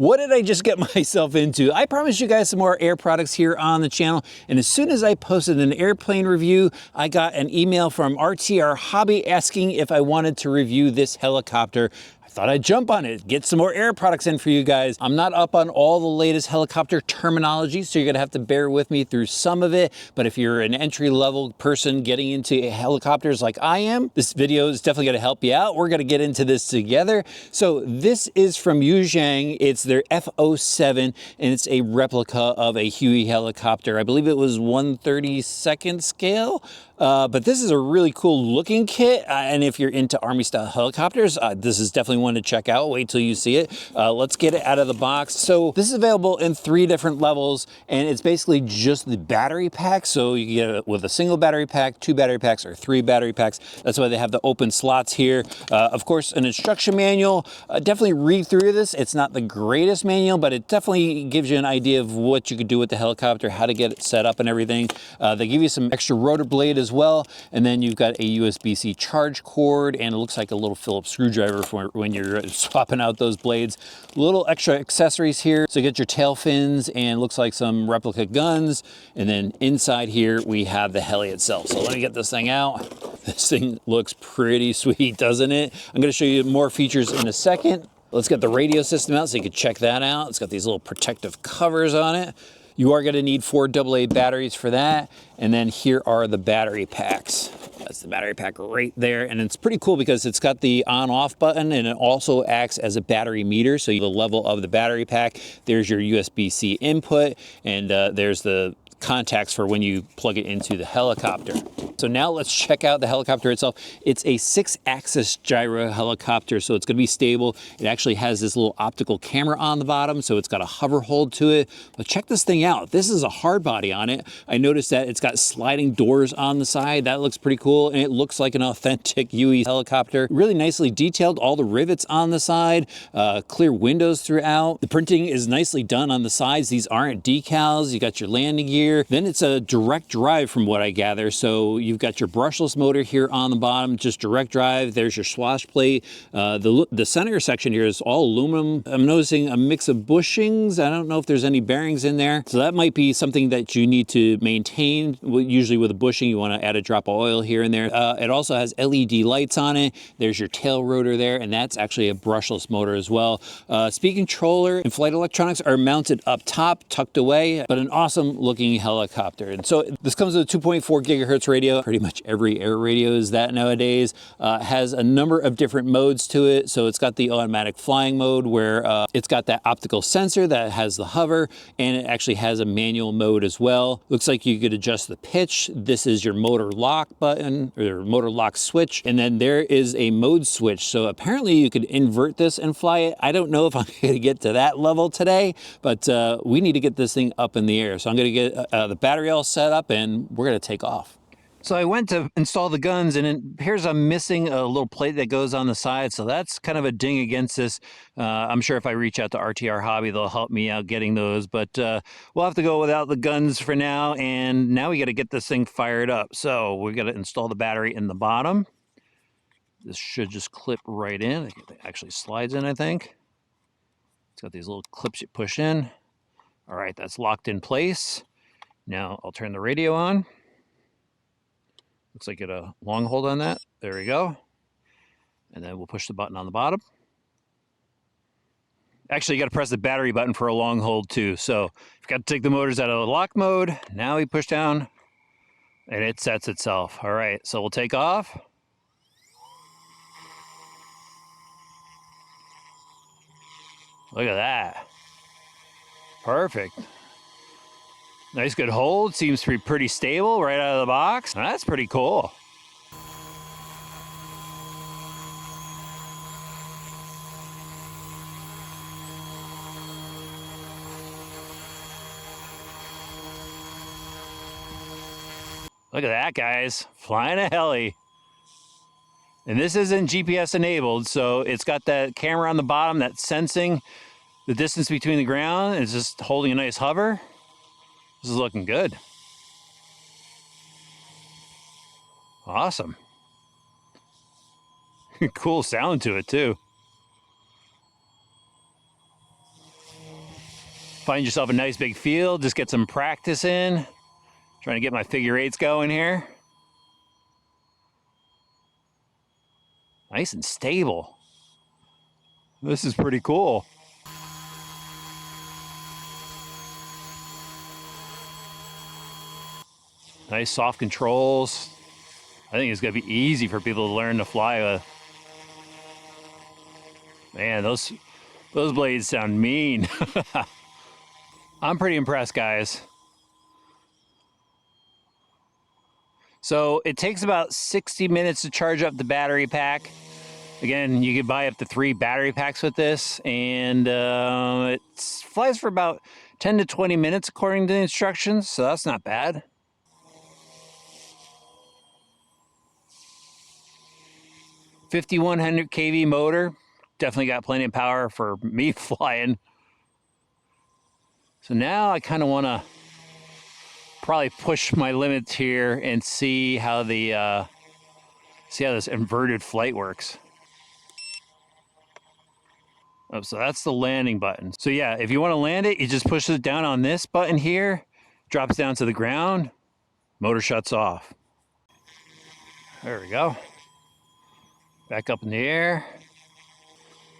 What did I just get myself into? I promised you guys some more air products here on the channel, and as soon as I posted an airplane review, I got an email from RTRHobby asking if I wanted to review this helicopter. I thought I'd jump on it, get some more air products in for you guys. I'm not up on all the latest helicopter terminology, so you're gonna have to bear with me through some of it, but if you're an entry-level person getting into helicopters like I am, this video is definitely gonna help you out. We're gonna get into this together. So this is from XIANG. It's their F07, and it's a replica of a Huey helicopter. I believe it was 1/32nd scale. But this is a really cool looking kit, and if you're into Army style helicopters, this is definitely one to check out. Wait till you see it. Let's get it out of the box. So this is available in 3 different levels, and it's basically just the battery pack. So you can get it with a single battery pack, 2 battery packs, or 3 battery packs. That's why they have the open slots here. Of course, an instruction manual. Definitely read through this. It's not the greatest manual, but it definitely gives you an idea of what you could do with the helicopter, how to get it set up and everything. They give you some extra rotor blade as well, and then you've got a USB-C charge cord, and it looks like a little Phillips screwdriver for when you're swapping out those blades. Little extra accessories here, so you get your tail fins and looks like some replica guns, and then inside here we have the heli itself. So let me get this thing out. This thing looks pretty sweet, doesn't it? I'm going to show you more features in a second. Let's get the radio system out so you can check that out. It's got these little protective covers on it. You are going to need 4 AA batteries for that. And then here are the battery packs. That's the battery pack right there. And it's pretty cool because it's got the on-off button, and it also acts as a battery meter. So the level of the battery pack, there's your USB-C input, and there's the contacts for when you plug it into the helicopter. So now let's check out the helicopter itself. It's a 6-axis gyro helicopter, so it's going to be stable. It actually has this little optical camera on the bottom, so it's got a hover hold to it. But check this thing out. This is a hard body on it. I noticed that it's got sliding doors on the side. That looks pretty cool, and it looks like an authentic Huey helicopter. Really nicely detailed, all the rivets on the side, clear windows throughout. The printing is nicely done on the sides. These aren't decals. You got your landing gear. Then it's a direct drive from what I gather. So you've got your brushless motor here on the bottom, just direct drive. There's your swash plate. The center section here is all aluminum. I'm noticing a mix of bushings. I don't know if there's any bearings in there. So that might be something that you need to maintain. Usually with a bushing, you want to add a drop of oil here and there. It also has LED lights on it. There's your tail rotor there, and that's actually a brushless motor as well. Speed controller and flight electronics are mounted up top, tucked away, but an awesome looking helicopter. And so this comes with a 2.4 gigahertz radio. Pretty much every air radio is that nowadays. Has a number of different modes to it. So it's got the automatic flying mode where it's got that optical sensor that has the hover, and it actually has a manual mode as well. Looks like you could adjust the pitch. This is your motor lock button, or motor lock switch. And then there is a mode switch. So apparently you could invert this and fly it. I don't know if I'm going to get to that level today, but we need to get this thing up in the air. So I'm going to get the battery all set up, and we're going to take off. So I went to install the guns, and it appears I'm missing a little plate that goes on the side. So that's kind of a ding against this. I'm sure if I reach out to RTRHobby, they'll help me out getting those. But we'll have to go without the guns for now. And now we got to get this thing fired up. So we got to install the battery in the bottom. This should just clip right in. It actually slides in, I think. It's got these little clips you push in. All right, that's locked in place. Now I'll turn the radio on. Looks like it a long hold on that. There we go. And then we'll push the button on the bottom. Actually, you got to press the battery button for a long hold too. So you've got to take the motors out of the lock mode. Now we push down and it sets itself. All right, so we'll take off. Look at that. Perfect. Nice good hold, seems to be pretty stable right out of the box. That's pretty cool. Look at that, guys, flying a heli. And this isn't GPS enabled, so it's got that camera on the bottom that's sensing the distance between the ground. It's just holding a nice hover. This is looking good. Awesome. Cool sound to it too. Find yourself a nice big field, just get some practice in. Trying to get my figure eights going here. Nice and stable. This is pretty cool. Nice soft controls. I think it's gonna be easy for people to learn to fly with. Man, those blades sound mean. I'm pretty impressed, guys. So it takes about 60 minutes to charge up the battery pack. Again, you could buy up to 3 battery packs with this, and it flies for about 10 to 20 minutes according to the instructions, so that's not bad. $5,100 kV motor, definitely got plenty of power for me flying. So now I kind of want to probably push my limits here and see how the this inverted flight works. Oh, so that's the landing button. So yeah, if you want to land it, you just push it down on this button here, drops down to the ground, motor shuts off. There we go. Back up in the air.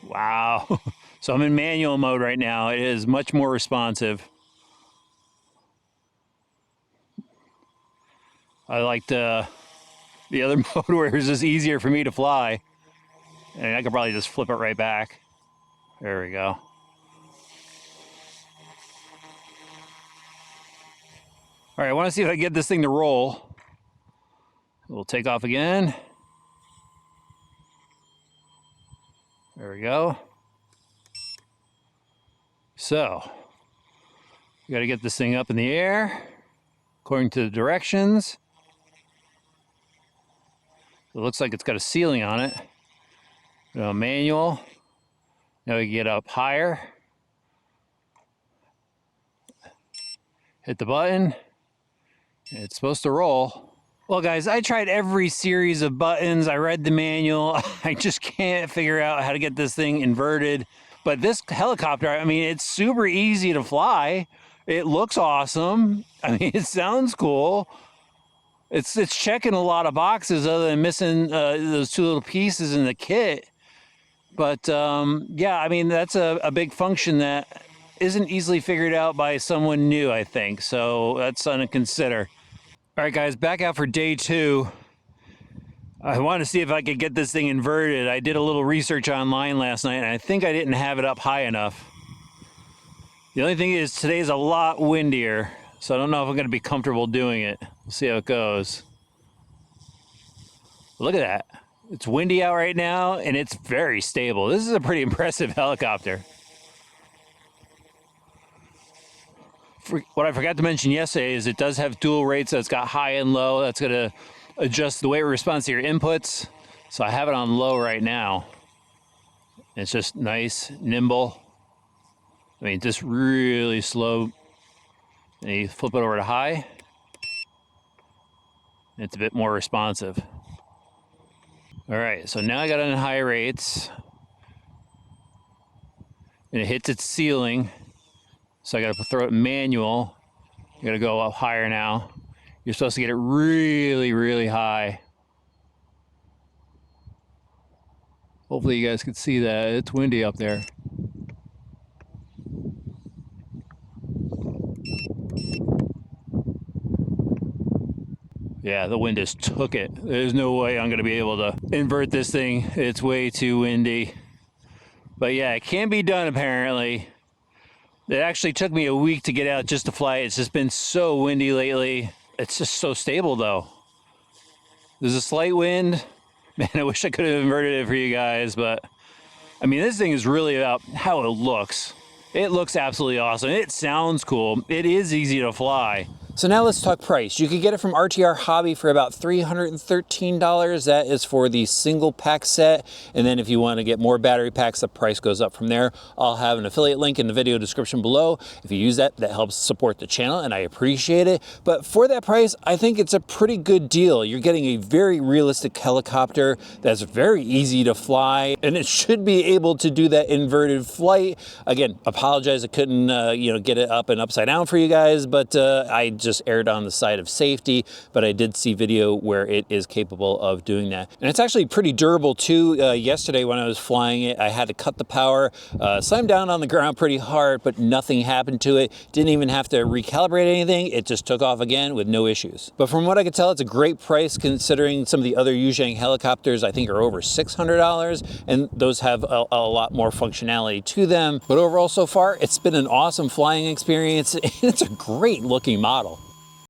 Wow. So I'm in manual mode right now. It is much more responsive. I liked the other mode where it was just easier for me to fly. And I could probably just flip it right back. There we go. All right, I want to see if I can get this thing to roll. We'll take off again. There we go. So, you got to get this thing up in the air according to the directions. It looks like it's got a ceiling on it. Manual. Now we can get up higher. Hit the button. And it's supposed to roll. Well, guys, I tried every series of buttons. I read the manual. I just can't figure out how to get this thing inverted. But this helicopter, I mean, it's super easy to fly. It looks awesome. I mean, it sounds cool. It's checking a lot of boxes other than missing those 2 little pieces in the kit. But yeah, I mean, that's a big function that isn't easily figured out by someone new, I think. So that's something to consider. All right, guys, back out for day 2. I wanted to see if I could get this thing inverted. I did a little research online last night, and I think I didn't have it up high enough. The only thing is today's a lot windier, so I don't know if I'm going to be comfortable doing it. We'll see how it goes. Look at that. It's windy out right now, and it's very stable. This is a pretty impressive helicopter. What I forgot to mention yesterday is it does have dual rates, so it's got high and low. That's going to adjust the way it responds to your inputs. So I have it on low right now. It's just nice, nimble. I mean, just really slow. And you flip it over to high. It's a bit more responsive. All right, so now I got it on high rates. And it hits its ceiling. So I got to throw it in manual. You got to go up higher now. You're supposed to get it really, really high. Hopefully you guys can see that. It's windy up there. Yeah, the wind just took it. There's no way I'm going to be able to invert this thing. It's way too windy. But yeah, it can be done apparently. It actually took me a week to get out just to fly. It's just been so windy lately. It's just so stable though. There's a slight wind. Man, I wish I could have inverted it for you guys, but I mean, this thing is really about how it looks. It looks absolutely awesome. It sounds cool. It is easy to fly. So now let's talk price. You can get it from RTRHobby for about $313. That is for the single pack set. And then if you want to get more battery packs, the price goes up from there. I'll have an affiliate link in the video description below. If you use that, that helps support the channel and I appreciate it. But for that price, I think it's a pretty good deal. You're getting a very realistic helicopter that's very easy to fly, and it should be able to do that inverted flight. Again, apologize I couldn't get it up and upside down for you guys, but I just erred on the side of safety, but I did see video where it is capable of doing that. And it's actually pretty durable too. Yesterday when I was flying it, I had to cut the power, slammed down on the ground pretty hard, but nothing happened to it. Didn't even have to recalibrate anything. It just took off again with no issues. But from what I could tell, it's a great price considering some of the other UH-1 helicopters I think are over $600, and those have a lot more functionality to them. But overall so far, it's been an awesome flying experience and it's a great looking model.